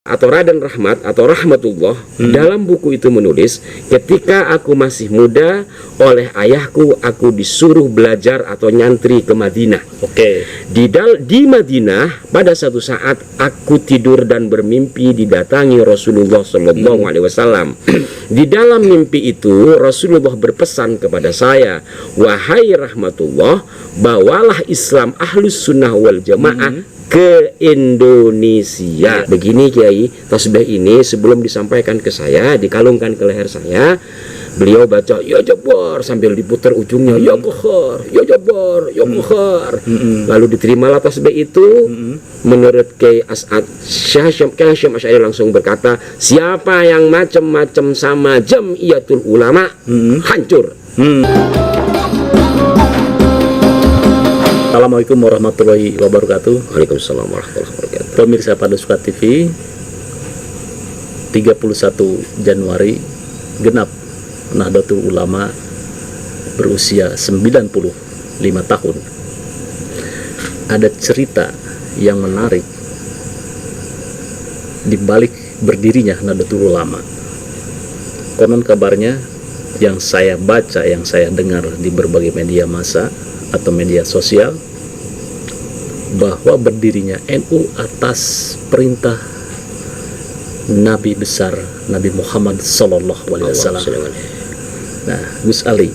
atau Raden Rahmat atau Rahmatullah dalam buku itu menulis, ketika aku masih muda, oleh ayahku aku disuruh belajar atau nyantri ke Madinah. Oke. Di Madinah pada satu saat aku tidur dan bermimpi didatangi Rasulullah Shallallahu Alaihi Wasallam. Di dalam mimpi itu Rasulullah berpesan kepada saya, wahai Rahmatullah, bawalah Islam Ahlus Sunnah wal Jamaah ke Indonesia. Begini Kiai, tasbih ini sebelum disampaikan ke saya, dikalungkan ke leher saya, beliau baca ya Jabbar sambil diputar ujungnya ya Qahar, ya Jabbar, ya Qahar. Lalu diterimalah tasbih itu. Menurut Kiai As'ad, Syekh Hasyim Asy'ari langsung berkata, siapa yang macam-macam sama Jamiyatul Ulama hancur. Assalamualaikum warahmatullahi wabarakatuh. Waalaikumsalam warahmatullahi wabarakatuh. Pemirsa Padusuka TV, 31 Januari genap Nahdlatul Ulama berusia 95 tahun. Ada cerita yang menarik di balik berdirinya Nahdlatul Ulama. Konon kabarnya yang saya baca, yang saya dengar di berbagai media massa atau media sosial, bahwa berdirinya NU atas perintah Nabi besar Nabi Muhammad Sallallahu Alaihi Wasallam. Nah, Gus Ali,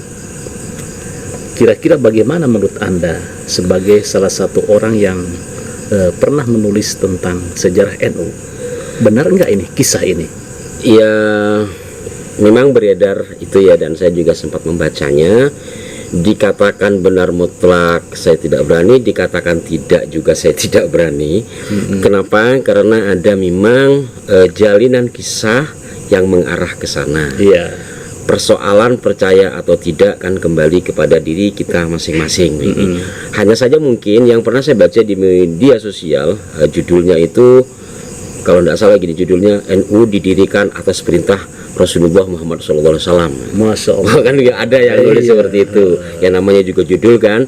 kira-kira bagaimana menurut Anda sebagai salah satu orang yang pernah menulis tentang sejarah NU, benar enggak ini kisah ini? Ya, memang beredar itu ya, dan saya juga sempat membacanya. Dikatakan benar mutlak saya tidak berani, dikatakan tidak juga saya tidak berani. Kenapa? Karena ada memang jalinan kisah yang mengarah ke sana. Persoalan percaya atau tidak kan kembali kepada diri kita masing-masing. Hanya saja mungkin yang pernah saya baca di media sosial, judulnya itu kalau tidak salah gini judulnya, NU didirikan atas perintah Rasulullah Muhammad SAW. Masya Allah. Kan ada yang nulis seperti itu. Yang namanya juga judul kan.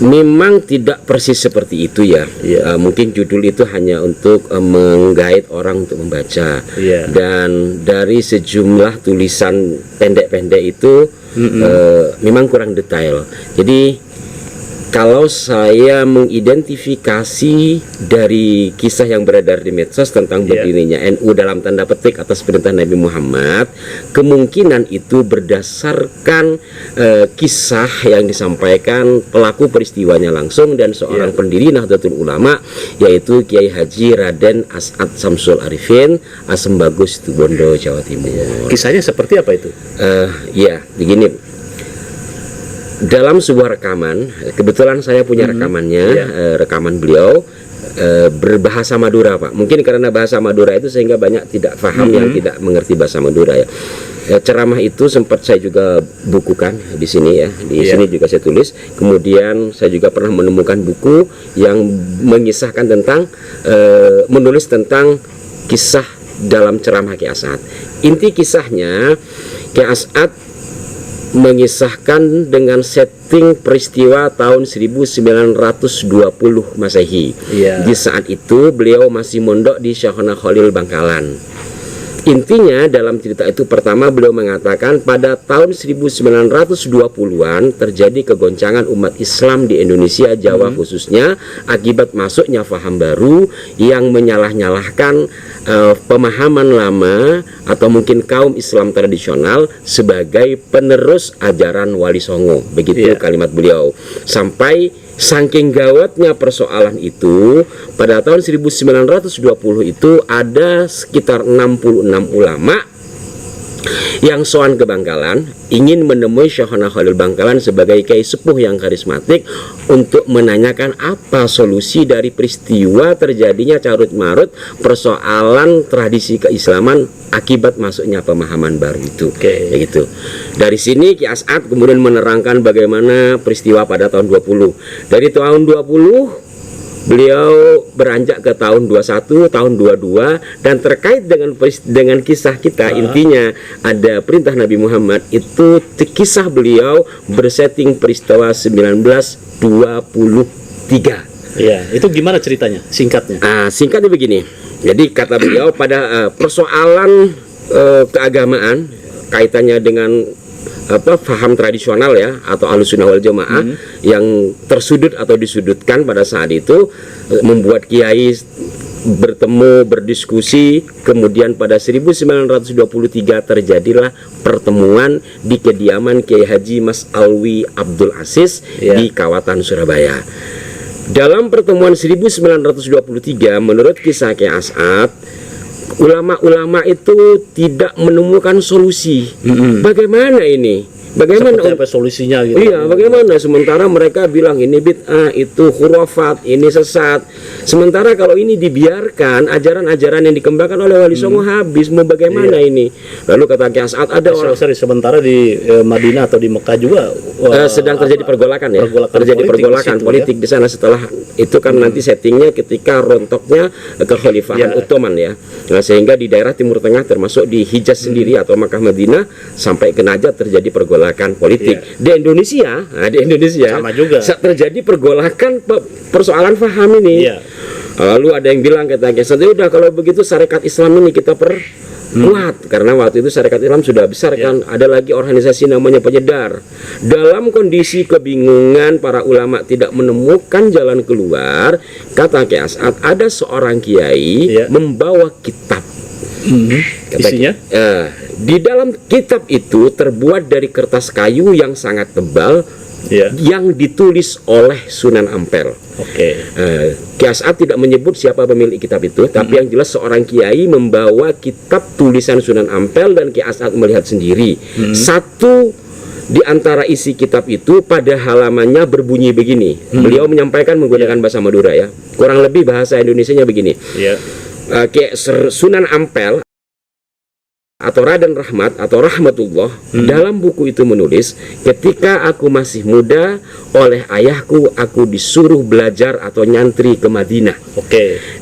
Memang tidak persis seperti itu ya. Mungkin judul itu hanya untuk menggait orang untuk membaca. Dan dari sejumlah tulisan pendek-pendek itu memang kurang detail. Jadi kalau saya mengidentifikasi dari kisah yang beredar di medsos tentang berdirinya NU dalam tanda petik atas perintah Nabi Muhammad, kemungkinan itu berdasarkan kisah yang disampaikan pelaku peristiwanya langsung dan seorang pendiri Nahdlatul Ulama, yaitu Kiai Haji Raden As'ad Samsul Arifin, Asem Bagus, Situbondo, Jawa Timur. Kisahnya seperti apa itu? Ya, begini. Dalam sebuah rekaman, kebetulan saya punya rekamannya, rekaman beliau berbahasa Madura, Pak. Mungkin karena bahasa Madura itu sehingga banyak tidak paham yang tidak mengerti bahasa Madura ya. Ceramah itu sempat saya juga bukukan di sini ya, di sini juga saya tulis. Kemudian saya juga pernah menemukan buku yang mengisahkan tentang menulis tentang kisah dalam ceramah Kiai As'ad. Inti kisahnya, Kiai As'ad mengisahkan dengan setting peristiwa tahun 1920 Masehi. Di saat itu beliau masih mondok di Syekhona Khalil Bangkalan. Intinya dalam cerita itu, pertama beliau mengatakan pada tahun 1920-an terjadi kegoncangan umat Islam di Indonesia, Jawa khususnya, akibat masuknya faham baru yang menyalah-nyalahkan pemahaman lama atau mungkin kaum Islam tradisional sebagai penerus ajaran Wali Songo. Begitu kalimat beliau. Sampai saking gawatnya persoalan itu, pada tahun 1920 itu ada sekitar 66 ulama yang sowan ke Bangkalan, ingin menemui Syekhona Khalil Bangkalan sebagai kiai sepuh yang karismatik untuk menanyakan apa solusi dari peristiwa terjadinya carut-marut persoalan tradisi keislaman akibat masuknya pemahaman baru itu. Begitu. Dari sini Kiai As'ad kemudian menerangkan bagaimana peristiwa pada tahun 20. Dari tahun 20 beliau beranjak ke tahun 21, tahun 22, dan terkait dengan kisah kita, intinya ada perintah Nabi Muhammad itu, kisah beliau bersetting peristiwa 1923. Iya, itu gimana ceritanya? Singkatnya. Singkatnya begini. Jadi kata beliau pada persoalan keagamaan kaitannya dengan paham tradisional ya atau Ahlussunnah wal Jamaah yang tersudut atau disudutkan pada saat itu, membuat kiai bertemu, berdiskusi. Kemudian pada 1923 terjadilah pertemuan di kediaman Kiai Haji Mas Alwi Abdul Aziz di Kawatan Surabaya. Dalam pertemuan 1923, menurut kisah Kiai As'ad, ulama-ulama itu tidak menemukan solusi. Bagaimana ini? Bagaimana apa solusinya gitu? Iya, bagaimana sementara mereka bilang ini bid'ah, itu khurafat, ini sesat. Sementara kalau ini dibiarkan, ajaran-ajaran yang dikembangkan oleh Wali Songo habis, mau bagaimana ini? Lalu kata Kiai As'ad, ada orang sementara di Madinah atau di Mekah juga sedang terjadi pergolakan ya. Terjadi pergolakan politik di sana. Setelah itu kan nanti settingnya ketika rontoknya kekhalifahan Ottoman ya. Nah, sehingga di daerah Timur Tengah termasuk di Hijaz sendiri atau Makkah Madinah sampai ke Najd terjadi pergolakan politik. Di Indonesia sama juga terjadi pergolakan persoalan faham ini. Lalu ada yang bilang katanya, udah kalau begitu syarikat Islam ini kita kuat, karena waktu itu syarikat Islam sudah besar kan. Ada lagi organisasi namanya Penyedar. Dalam kondisi kebingungan, para ulama tidak menemukan jalan keluar, kata Kiai As'ad, ada seorang kiai membawa kitab. Isinya? Di dalam kitab itu terbuat dari kertas kayu yang sangat tebal, yang ditulis oleh Sunan Ampel. Kiai As'ad tidak menyebut siapa pemilik kitab itu, tapi yang jelas seorang kiai membawa kitab tulisan Sunan Ampel dan Kiai As'ad melihat sendiri. Satu di antara isi kitab itu pada halamannya berbunyi begini. Beliau menyampaikan menggunakan bahasa Madura ya. Kurang lebih bahasa Indonesianya begini. Sunan Ampel atau Raden Rahmat atau Rahmatullah dalam buku itu menulis, ketika aku masih muda oleh ayahku aku disuruh belajar atau nyantri ke Madinah.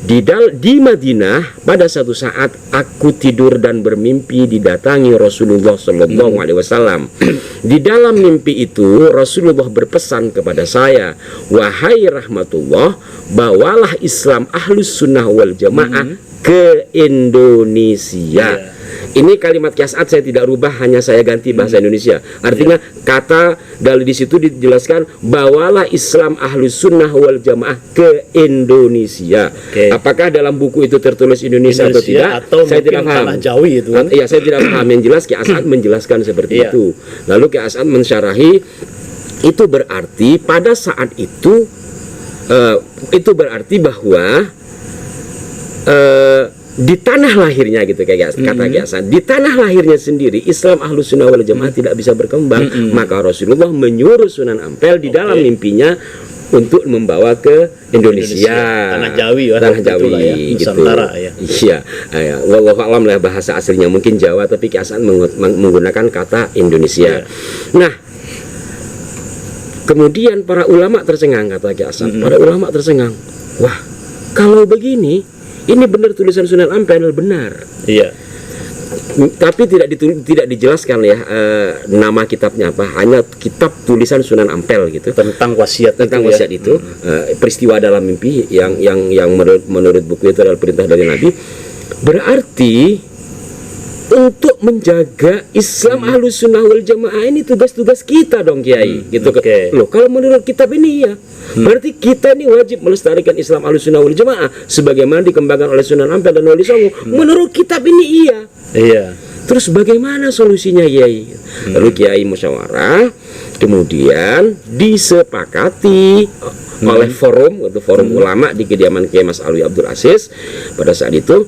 Di Madinah pada satu saat aku tidur dan bermimpi didatangi Rasulullah Shallallahu Alaihi Wasallam. Di dalam mimpi itu Rasulullah berpesan kepada saya, wahai Rahmatullah, bawalah Islam Ahlus Sunnah wal Jamaah ke Indonesia. Ini kalimat Kiai As'ad saya tidak rubah, hanya saya ganti bahasa Indonesia. Artinya kata dari di situ dijelaskan, bawalah Islam Ahlus Sunnah wal Jamaah ke Indonesia. Apakah dalam buku itu tertulis Indonesia atau tidak? Atau saya tidak paham. Jawi itu. Ya, saya tidak paham. Yang jelas Kiai As'ad menjelaskan seperti itu. Lalu Kiai As'ad mensyarahi, itu berarti pada saat itu berarti bahwa di tanah lahirnya gitu kayak kata Kiai As'ad, di tanah lahirnya sendiri Islam Ahlus Sunnah wal Jamaah tidak bisa berkembang. Maka Rasulullah menyuruh Sunan Ampel di dalam mimpinya untuk membawa ke Indonesia. Tanah Jawi gitu. Nusantara ya. Iya. Wallahu a'lam lah bahasa aslinya mungkin Jawa, tapi Kiai As'ad menggunakan kata Indonesia. Nah, kemudian para ulama tercengang, kata Kiai As'ad. Para ulama tercengang. Wah, kalau begini, ini benar tulisan Sunan Ampel, benar. Tapi tidak dijelaskan ya nama kitabnya apa, hanya kitab tulisan Sunan Ampel gitu tentang wasiat itu. Peristiwa dalam mimpi yang menurut buku itu adalah perintah dari Nabi. Berarti untuk menjaga Islam Ahlus Sunnah wal Jamaah ini tugas-tugas kita dong Kiai gitu. Loh, kalau menurut kitab ini ya berarti kita ini wajib melestarikan Islam Ahlus Sunnah wal Jamaah sebagaimana dikembangkan oleh Sunan Ampel dan Wali Songo. Menurut kitab ini iya. Terus bagaimana solusinya Kiai? Lalu Kiai musyawarah, kemudian disepakati oleh forum ulama di kediaman Kiai Mas Alwi Abdul Aziz. Pada saat itu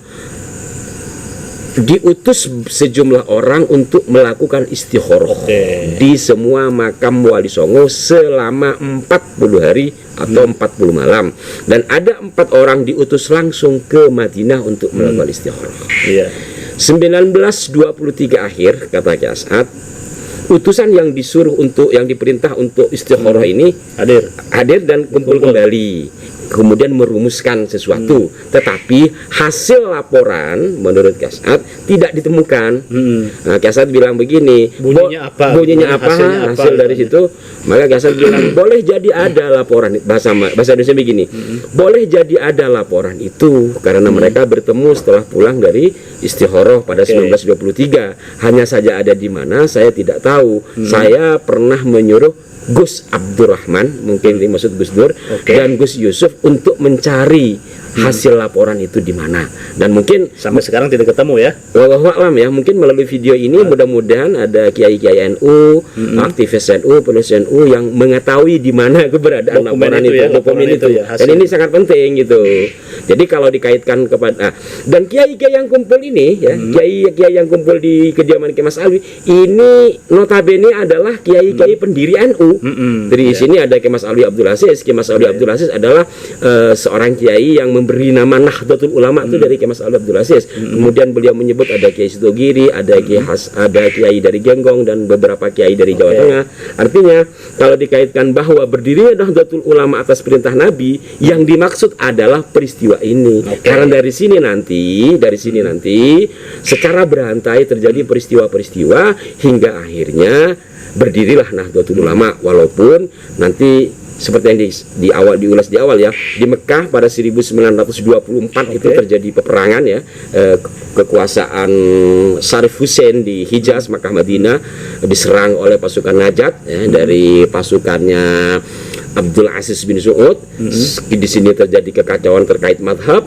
diutus sejumlah orang untuk melakukan istikharah di semua makam Wali Songo selama 40 hari atau 40 malam, dan ada 4 orang diutus langsung ke Madinah untuk melakukan istikharah. 1923 akhir, kata Kiai As'ad, utusan yang diperintah untuk istikharah ini hadir dan kumpul kembali. kemudian merumuskan sesuatu, tetapi hasil laporan menurut Ki As'ad tidak ditemukan. Nah, Ki As'ad bilang begini, bunyinya apa, hasil dari situ. Maka Ki As'ad bilang boleh jadi ada laporan, bahasa Indonesia begini, boleh jadi ada laporan itu karena mereka bertemu setelah pulang dari istikharah pada 1923. Hanya saja ada di mana saya tidak tahu. Saya pernah menyuruh Gus Abdurrahman, mungkin dimaksud Gus Dur, dan Gus Yusuf untuk mencari hasil laporan itu di mana. Dan mungkin sampai sekarang tidak ketemu ya. Wallahu a'lam ya, mungkin melalui video ini mudah-mudahan ada kiai-kiai NU, aktivis NU, penulis NU yang mengetahui di mana keberadaan laporan itu, dokumen itu. Dan ini sangat penting gitu. Jadi kalau dikaitkan kepada dan kiai-kiai yang kumpul ini ya, kiai-kiai yang kumpul di kediaman Ki Mas Alwi ini notabene adalah kiai-kiai pendiri NU. Dari sini ada Ki Mas Alwi Abdul Aziz. Ki Mas Alwi Abdul Aziz adalah seorang kiai yang memberi nama Nahdlatul Ulama itu dari Ki Mas Alwi Abdul Aziz. Kemudian beliau menyebut ada Kiai Sitogiri, ada kiai dari Genggong dan beberapa kiai dari Jawa Tengah. Artinya kalau dikaitkan bahwa berdirinya Nahdlatul Ulama atas perintah Nabi, yang dimaksud adalah peristiwa ini. Karena dari sini nanti secara berantai terjadi peristiwa-peristiwa hingga akhirnya berdirilah Nahdlatul Ulama, walaupun nanti seperti yang diulas di awal ya, di Mekah pada 1924 itu terjadi peperangan ya, kekuasaan Syarif Hussein di Hijaz, Makkah, Madinah diserang oleh pasukan Najat ya, dari pasukannya Abdul Aziz bin Su'ud. Di sini terjadi kekacauan terkait madhab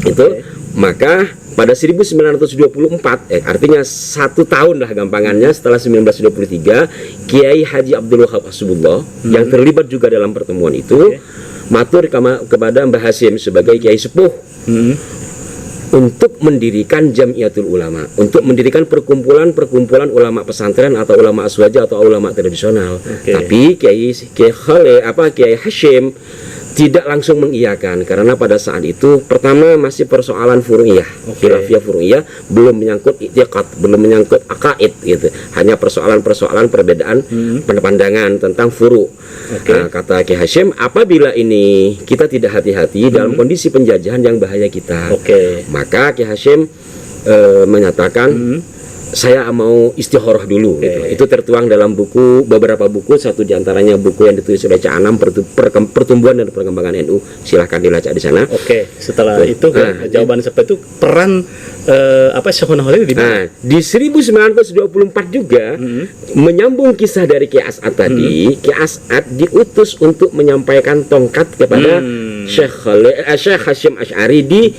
itu. Maka pada 1924, artinya 1 tahun lah gampangannya setelah 1923, Kiai Haji Abdul Wahab Hasbullah yang terlibat juga dalam pertemuan itu matur kepada Mbah Hasyim sebagai Kiai Sepuh untuk mendirikan Jamiatul Ulama, untuk mendirikan perkumpulan ulama pesantren atau ulama aswaja atau ulama tradisional. Tapi Kiai Hasyim tidak langsung mengiyakan karena pada saat itu pertama masih persoalan furu'iyah, khilafiyah furu'iyah, belum menyangkut i'tiqad, belum menyangkut akaid gitu. Hanya persoalan-persoalan perbedaan pandangan tentang furu'. Nah, kata Ki Hasyim, apabila ini kita tidak hati-hati dalam kondisi penjajahan yang bahaya kita, maka Ki Hasyim menyatakan saya mau istikharah dulu gitu. Itu tertuang dalam beberapa buku, satu diantaranya buku yang ditulis oleh Cak Anam, Pertumbuhan dan Perkembangan NU. Silahkan dilacak di sana. Setelah itu jawaban seperti itu peran Syekhona Khalil di mana? Di 1924 juga menyambung kisah dari Ki As'ad tadi, Ki As'ad diutus untuk menyampaikan tongkat kepada Syekh Hasyim Asy'ari di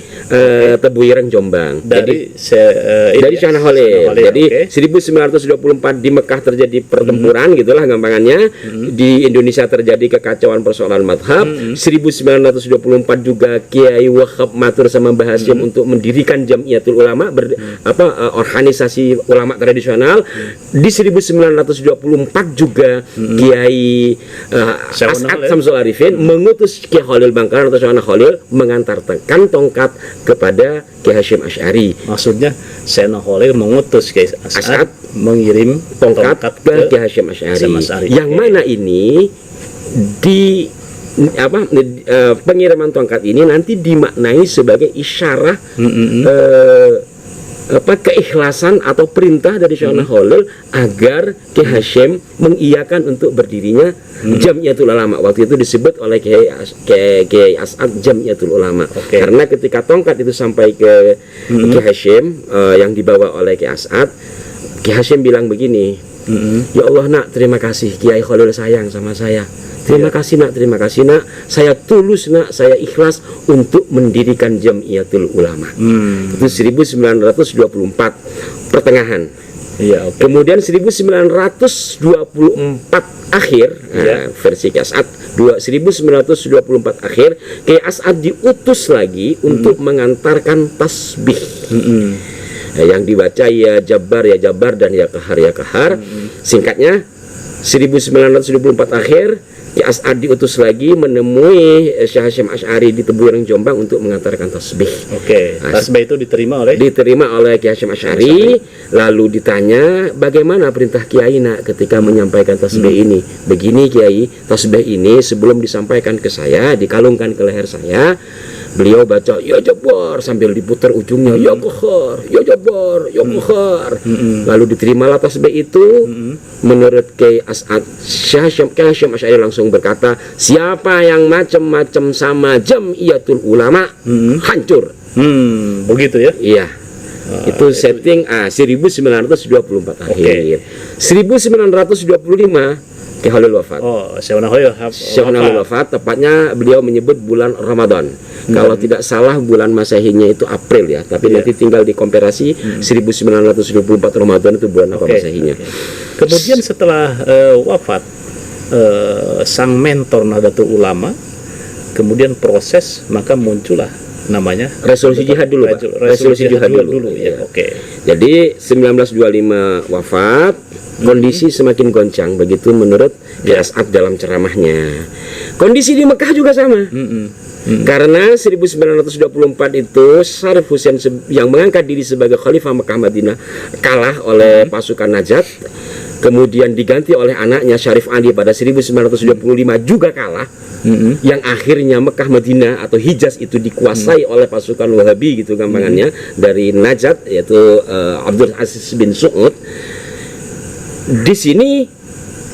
Tebuireng, Jombang. Dari Syekhona Khalil. Jadi 1924 di Mekah terjadi pertempuran gitulah gampangannya. Di Indonesia terjadi kekacauan persoalan madhab. 1924 juga Kiai Wahab matur sama Mbah Hasyim untuk mendirikan Jamiatul Ulama, organisasi ulama tradisional. Di 1924 juga Kiai As'ad Samsul Arifin mengutus Kiai Khalil Bangkalan atau Syekhona Khalil mengantarkan tongkat kepada Kiai Hasyim Asy'ari. Maksudnya Syekhona Khalil mengutus Kiai As'ad mengirim tongkat ke Kiai Hasyim Asy'ari. Yang mana ini pengiriman tongkat ini nanti dimaknai sebagai isyarah keikhlasan atau perintah dari Syekhona Khalil agar Kiai Hasyim mengiyakan untuk berdirinya Jamiatul Ulama. Waktu itu disebut oleh Kiai As'ad Jamiatul Ulama. Karena ketika tongkat itu sampai ke Kiai Hasyim yang dibawa oleh Kiai As'ad, Kiai Hasyim bilang begini, ya Allah nak, terima kasih Kiai Khalil sayang sama saya. Terima kasih nak, saya tulus nak, saya ikhlas untuk mendirikan Jamiatul Ulama. Itu 1924 pertengahan. Kemudian 1924 akhir, versi Kiai As'ad 1924 akhir, Kiai As'ad diutus lagi untuk mengantarkan tasbih. Yang dibaca ya Jabbar dan ya Kahar. Singkatnya 1924 akhir Ki As'ad diutus lagi menemui Syekh Hasyim Asy'ari di Tebuireng Jombang untuk mengantarkan tasbih. Oke, tasbih itu diterima oleh Ki Hasyim Asy'ari, lalu ditanya bagaimana perintah Kiai nak ketika menyampaikan tasbih ini. Begini Kiai, tasbih ini sebelum disampaikan ke saya, dikalungkan ke leher saya, beliau baca ya Jabbar sambil diputar ujungnya ya Qahhar, ya Jabbar, ya Qahhar. Lalu diterimalah tasbih itu. Menurut Kiai As'ad, Syekh Hasyim Asy'ari langsung berkata, siapa yang macam-macam sama Jam'iyatul Ulama hancur. Begitu ya? Iya. Itu setting 1924 akhir. 1925 Ki Khalil wafat. Syekh Khalil wafat, tepatnya beliau menyebut bulan Ramadan. Kalau tidak salah bulan Masehinya itu April ya, tapi nanti tinggal dikomparasi 1924 Ramadan itu bulan apa Masehinya. Kemudian setelah wafat sang mentor Nahdlatul Ulama, kemudian proses maka muncullah namanya resolusi jihad dulu, Pak. Resolusi jihad dulu. Ya. Jadi 1925 wafat, kondisi semakin goncang begitu menurut Ki As'ad dalam ceramahnya. Kondisi di Mekah juga sama. Karena 1924 itu Syarif Husain yang mengangkat diri sebagai Khalifah Mekah Madinah kalah oleh pasukan Najat. Kemudian diganti oleh anaknya Syarif Ali pada 1925 juga kalah. Yang akhirnya Mekah Madinah atau Hijaz itu dikuasai oleh pasukan Wahabi gitu gampangannya dari Najat, yaitu Abdul Aziz bin Su'ud. Di sini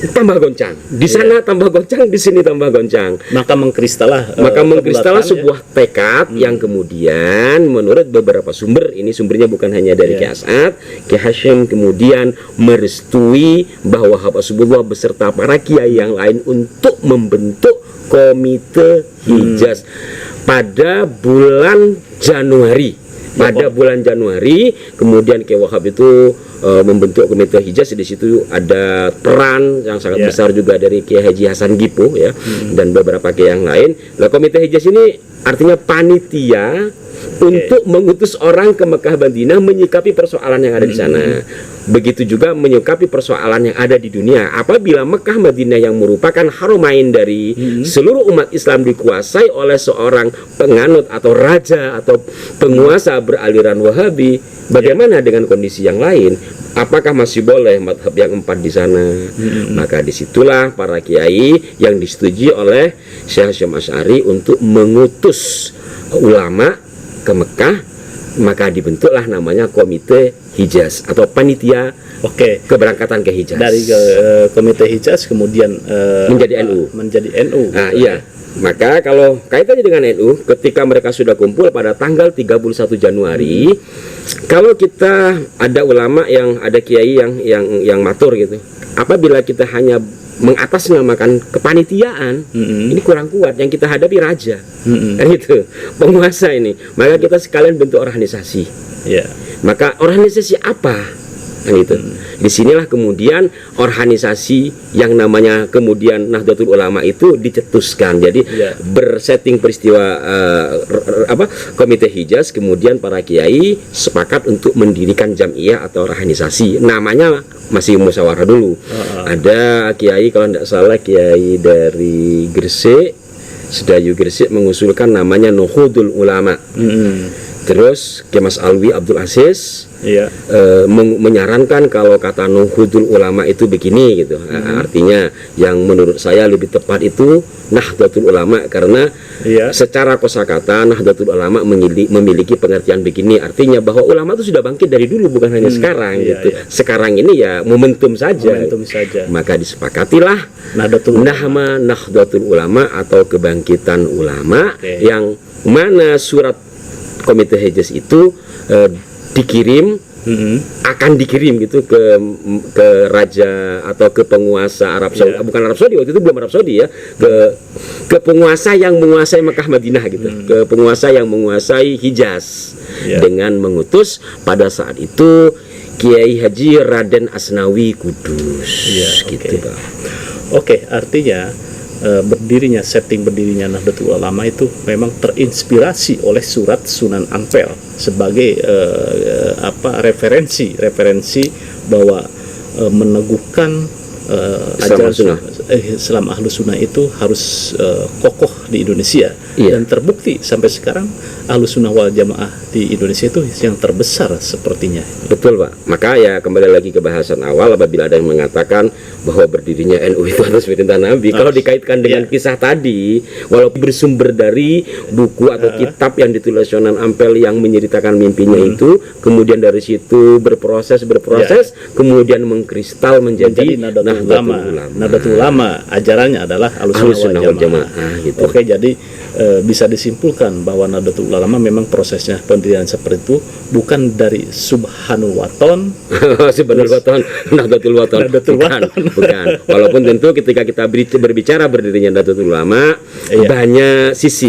tambah goncang, di sana tambah goncang, di sini tambah goncang. Maka mengkristalah sebuah tekad yang kemudian menurut beberapa sumber, ini sumbernya bukan hanya dari Ki As'ad, Ki Hasyim kemudian merestui bahwa Habsibullah beserta para kiai yang lain untuk membentuk Komite Hijaz pada bulan Januari. Bulan Januari, kemudian Kiai Wahab itu membentuk Komite Hijaz. Di situ ada peran yang sangat besar juga dari Kiai Haji Hasan Gipo ya, dan beberapa kiai yang lain. Nah, Komite Hijaz ini artinya panitia untuk mengutus orang ke Mekah Madinah menyikapi persoalan yang ada di sana. Begitu juga menyikapi persoalan yang ada di dunia. Apabila Mekah Madinah yang merupakan haramain dari seluruh umat Islam dikuasai oleh seorang penganut atau raja atau penguasa beraliran Wahabi, bagaimana dengan kondisi yang lain? Apakah masih boleh madhab yang 4 di sana? Maka disitulah para kiai yang disetujui oleh Syekh Hasyim Asy'ari untuk mengutus ulama ke Mekah, maka dibentuklah namanya Komite Hijaz atau panitia keberangkatan ke Hijaz. Dari Komite Hijaz kemudian menjadi NU. Nah, iya. Maka kalau kaitannya dengan NU, ketika mereka sudah kumpul pada tanggal 31 Januari, kalau kita ada ulama yang ada kiai yang matur gitu, apabila kita hanya mengatasnamakan kepanitiaan, ini kurang kuat. Yang kita hadapi raja, kan gitu, penguasa ini. Maka kita sekalian bentuk organisasi. Maka organisasi apa? Kan gitu. Disinilah kemudian organisasi yang namanya kemudian Nahdlatul Ulama itu dicetuskan. Jadi bersetting peristiwa Komite Hijaz, kemudian para kiai sepakat untuk mendirikan jam'iyah atau organisasi. Namanya masih musyawarah dulu. Ada kiai kalau tidak salah kiai dari Gresik, Sedayu Gresik mengusulkan namanya Nuhudul Ulama. Terus Kiai Mas Alwi Abdul Aziz menyarankan kalau kata Nuhudul Ulama itu begini gitu. Artinya yang menurut saya lebih tepat itu Nahdlatul Ulama, karena secara kosakata Nahdlatul Ulama memiliki pengertian begini, artinya bahwa ulama itu sudah bangkit dari dulu, bukan hanya sekarang gitu. Sekarang ini ya momentum saja. Maka disepakatilah nama Nahdlatul Ulama atau kebangkitan ulama, yang mana surat Komite Hijaz itu dikirim, akan dikirim gitu ke raja atau ke penguasa Arab Saudi, bukan Arab Saudi, waktu itu belum Arab Saudi ya, ke penguasa yang menguasai Mekah Madinah gitu, ke penguasa yang menguasai Hijaz, dengan mengutus pada saat itu Kiai Haji Raden Asnawi Kudus, gitu Pak. Artinya setting berdirinya Nahdlatul Ulama itu memang terinspirasi oleh surat Sunan Ampel sebagai referensi bahwa meneguhkan ajaran Islam Ahlus Sunnah itu harus kokoh di Indonesia. Iya. Dan terbukti sampai sekarang Ahlus Sunnah wal Jamaah di Indonesia itu yang terbesar sepertinya. Betul, Pak. Maka ya kembali lagi ke bahasan awal, apabila ada yang mengatakan bahwa berdirinya NU itu atas perintah Nabi, kalau dikaitkan dengan kisah tadi, walaupun bersumber dari buku atau kitab yang ditulis Sunan Ampel yang menceritakan mimpinya itu, kemudian dari situ berproses, kemudian mengkristal menjadi Nahdlatul Ulama. Ajarannya adalah Ahlus Sunnah wal Jamaah. Gitu. Oke, jadi bisa disimpulkan bahwa Nahdlatul Ulama memang prosesnya pendirian seperti itu bukan dari Subhanul Waton. Subhanul Waton, Nahdlatul Waton. Bukan. Walaupun tentu ketika kita berbicara berdirinya Nahdlatul Ulama, banyak sisi,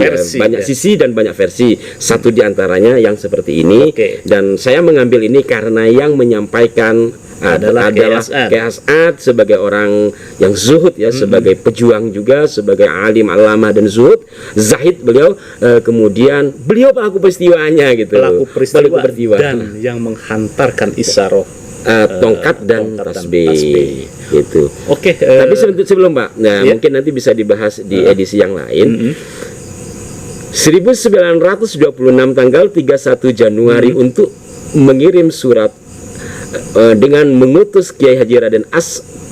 sisi dan banyak versi. Satu di antaranya yang seperti ini, dan saya mengambil ini karena yang menyampaikan adalah Kiai As'ad sebagai orang yang zuhud ya, sebagai pejuang juga, sebagai alim alama dan zuhud, zahid beliau, kemudian beliau pelaku peristiwanya gitu, pelaku peristiwa dan yang menghantarkan isaroh tongkat dan tasbih gitu. Oke, tapi sebelum Pak, mungkin nanti bisa dibahas di edisi yang lain. 1926 tanggal 31 Januari untuk mengirim surat dengan mengutus Kiai Haji Raden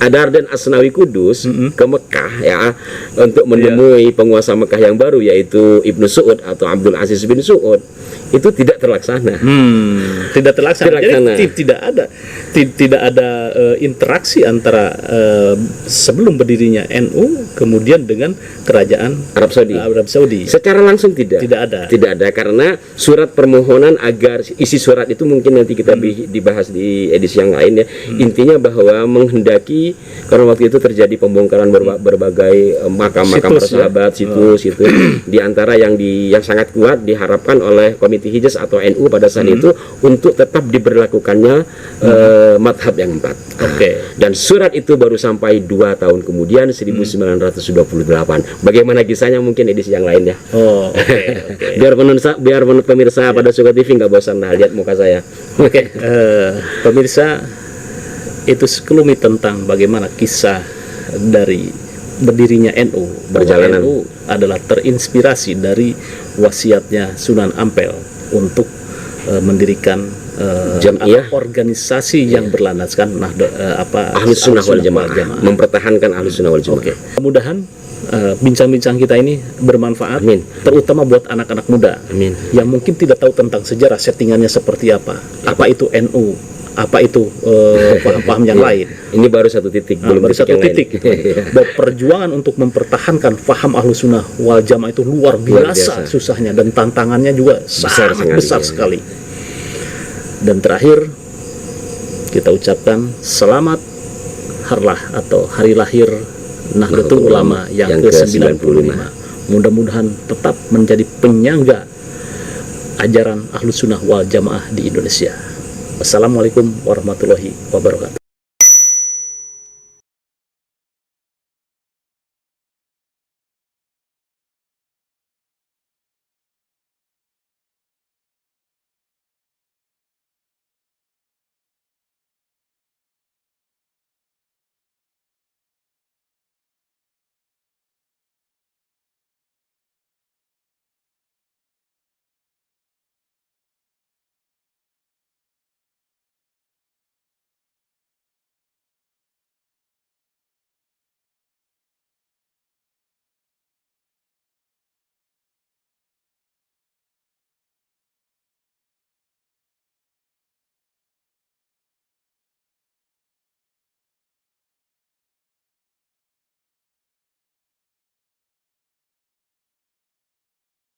Adar dan Asnawi Kudus ke Mekah ya, untuk menemui penguasa Mekah yang baru, yaitu Ibnu Su'ud atau Abdul Aziz bin Su'ud, itu tidak terlaksana. Tidak terlaksana. Jadi tidak ada interaksi antara sebelum berdirinya NU kemudian dengan kerajaan Arab Saudi. Secara langsung tidak ada, karena surat permohonan agar isi surat itu mungkin nanti kita dibahas di edisi yang lain ya. Intinya bahwa menghendaki, karena waktu itu terjadi pembongkaran berbagai makam-makam para sahabat, situs itu di antara yang sangat kuat diharapkan oleh Komite Hijaz atau NU pada saat itu untuk tetap diberlakukannya madhab yang 4. Dan surat itu baru sampai 2 tahun kemudian 1928. Bagaimana kisahnya mungkin edisi yang lain ya. Biar pemirsa pada Suka TV nggak bosan lihat muka saya. Pemirsa, itu sekelumit tentang bagaimana kisah dari berdirinya NU. Perjalanan NU adalah terinspirasi dari wasiatnya Sunan Ampel untuk mendirikan organisasi yang berlandaskan Ahlus Sunnah wal Jamaah, mempertahankan Ahlus Sunnah wal Jamaah. Mudah-mudahan bincang-bincang kita ini bermanfaat, terutama buat anak-anak muda yang mungkin tidak tahu tentang sejarah settingannya seperti apa itu NU, apa itu paham-paham yang lain. Ini baru satu titik, baru satu titik. Bahwa perjuangan untuk mempertahankan paham Ahlus Sunnah wal Jamaah itu luar biasa susahnya, dan tantangannya juga sangat besar sekali. Dan terakhir kita ucapkan selamat harlah atau hari lahir Nahdlatul Ulama yang ke-95. Mudah-mudahan tetap menjadi penyangga ajaran Ahlus Sunnah wal Jamaah di Indonesia. Wassalamualaikum warahmatullahi wabarakatuh.